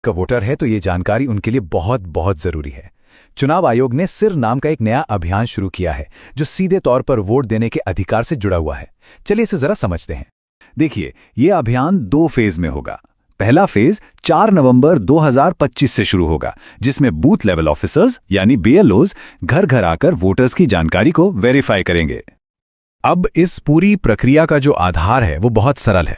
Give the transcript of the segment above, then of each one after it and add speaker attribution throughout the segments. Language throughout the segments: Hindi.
Speaker 1: का वोटर है तो ये जानकारी उनके लिए बहुत बहुत जरूरी है। चुनाव आयोग ने सिर नाम का एक नया अभियान शुरू किया है जो सीधे तौर पर वोट देने के अधिकार से जुड़ा हुआ है। चलिए इसे जरा समझते हैं। देखिए, ये अभियान 2 फेज में होगा। पहला फेज 4 नवंबर 2025 से शुरू होगा, जिसमें बूथ लेवल ऑफिसर्स यानी बीएलओज घर घर आकर वोटर्स की जानकारी को वेरीफाई करेंगे। अब इस पूरी प्रक्रिया का जो आधार है वो बहुत सरल है।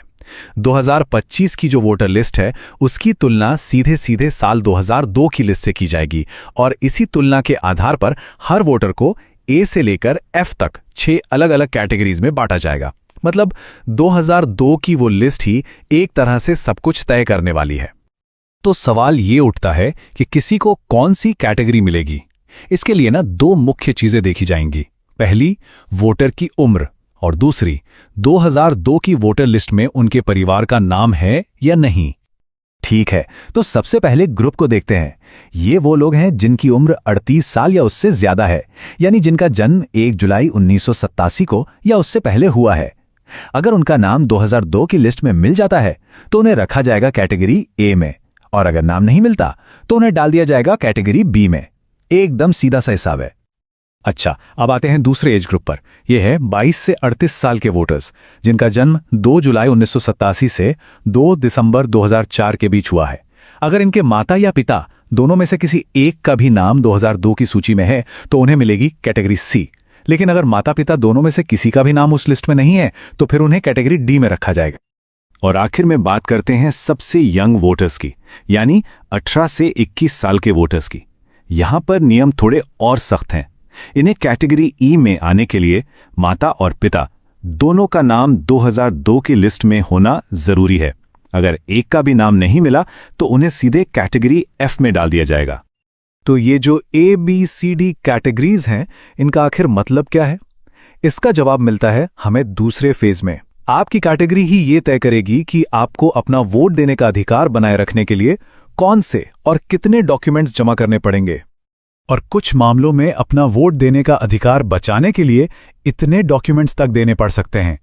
Speaker 1: 2025 की जो वोटर लिस्ट है उसकी तुलना सीधे सीधे साल 2002 की लिस्ट से की जाएगी और इसी तुलना के आधार पर हर वोटर को ए से लेकर एफ तक 6 अलग अलग कैटेगरीज में बांटा जाएगा। मतलब 2002 की वो लिस्ट ही एक तरह से सब कुछ तय करने वाली है। तो सवाल ये उठता है कि किसी को कौन सी कैटेगरी मिलेगी। इसके लिए ना 2 मुख्य चीजें देखी जाएंगी। पहली, वोटर की उम्र, और दूसरी, 2002 की वोटर लिस्ट में उनके परिवार का नाम है या नहीं। ठीक है, तो सबसे पहले ग्रुप को देखते हैं। ये वो लोग हैं जिनकी उम्र 38 साल या उससे ज्यादा है, यानी जिनका जन्म 1 जुलाई 1987 को या उससे पहले हुआ है। अगर उनका नाम 2002 की लिस्ट में मिल जाता है तो उन्हें रखा जाएगा कैटेगरी ए में, और अगर नाम नहीं मिलता तो उन्हें डाल दिया जाएगा कैटेगरी बी में। एकदम सीधा सा हिसाब है। अच्छा, अब आते हैं दूसरे एज ग्रुप पर। यह है 22 से 38 साल के वोटर्स, जिनका जन्म 2 जुलाई 1987 से 2 दिसंबर 2004 के बीच हुआ है। अगर इनके माता या पिता दोनों में से किसी एक का भी नाम 2002 की सूची में है तो उन्हें मिलेगी कैटेगरी सी। लेकिन अगर माता पिता दोनों में से किसी का भी नाम उस लिस्ट में नहीं है तो फिर उन्हें कैटेगरी डी में रखा जाएगा। और आखिर में बात करते हैं सबसे यंग वोटर्स की, यानी 18 से 21 साल के वोटर्स की। यहां पर नियम थोड़े और सख्त हैं। इन्हें कैटेगरी ई में आने के लिए माता और पिता दोनों का नाम 2002 की लिस्ट में होना जरूरी है। अगर एक का भी नाम नहीं मिला तो उन्हें सीधे कैटेगरी एफ में डाल दिया जाएगा। तो ये जो A B C D categories हैं, इनका आखिर मतलब क्या है? इसका जवाब मिलता है हमें दूसरे फेज में। आपकी कैटेगरी ही ये तय करेगी कि आपको अपना वोट देने का अधिकार बनाए रखने के लिए कौन से और कितने डॉक्यूमेंट्स जमा करने पड़ेंगे, और कुछ मामलों में अपना वोट देने का अधिकार बचाने के लिए इतने डॉक्यूमेंट्स तक देने पड़ सकते हैं।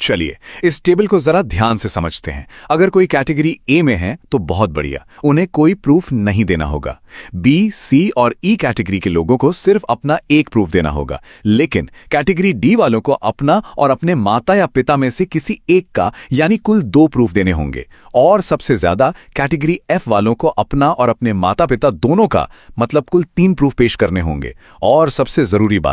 Speaker 1: चलिए इस टेबल को जरा ध्यान से समझते हैं। अगर कोई कैटेगरी ए में है तो बहुत बढ़िया, उन्हें कोई प्रूफ नहीं देना होगा। बी, सी और ई कैटेगरी के लोगों को सिर्फ अपना एक प्रूफ देना होगा। लेकिन कैटेगरी डी वालों को अपना और अपने माता या पिता में से किसी एक का यानी कुल 2 प्रूफ देने होंगे। और सबसे ज्यादा कैटेगरी एफ वालों को अपना और अपने माता पिता दोनों का मतलब कुल 3 प्रूफ पेश करने होंगे। और सबसे जरूरी बात,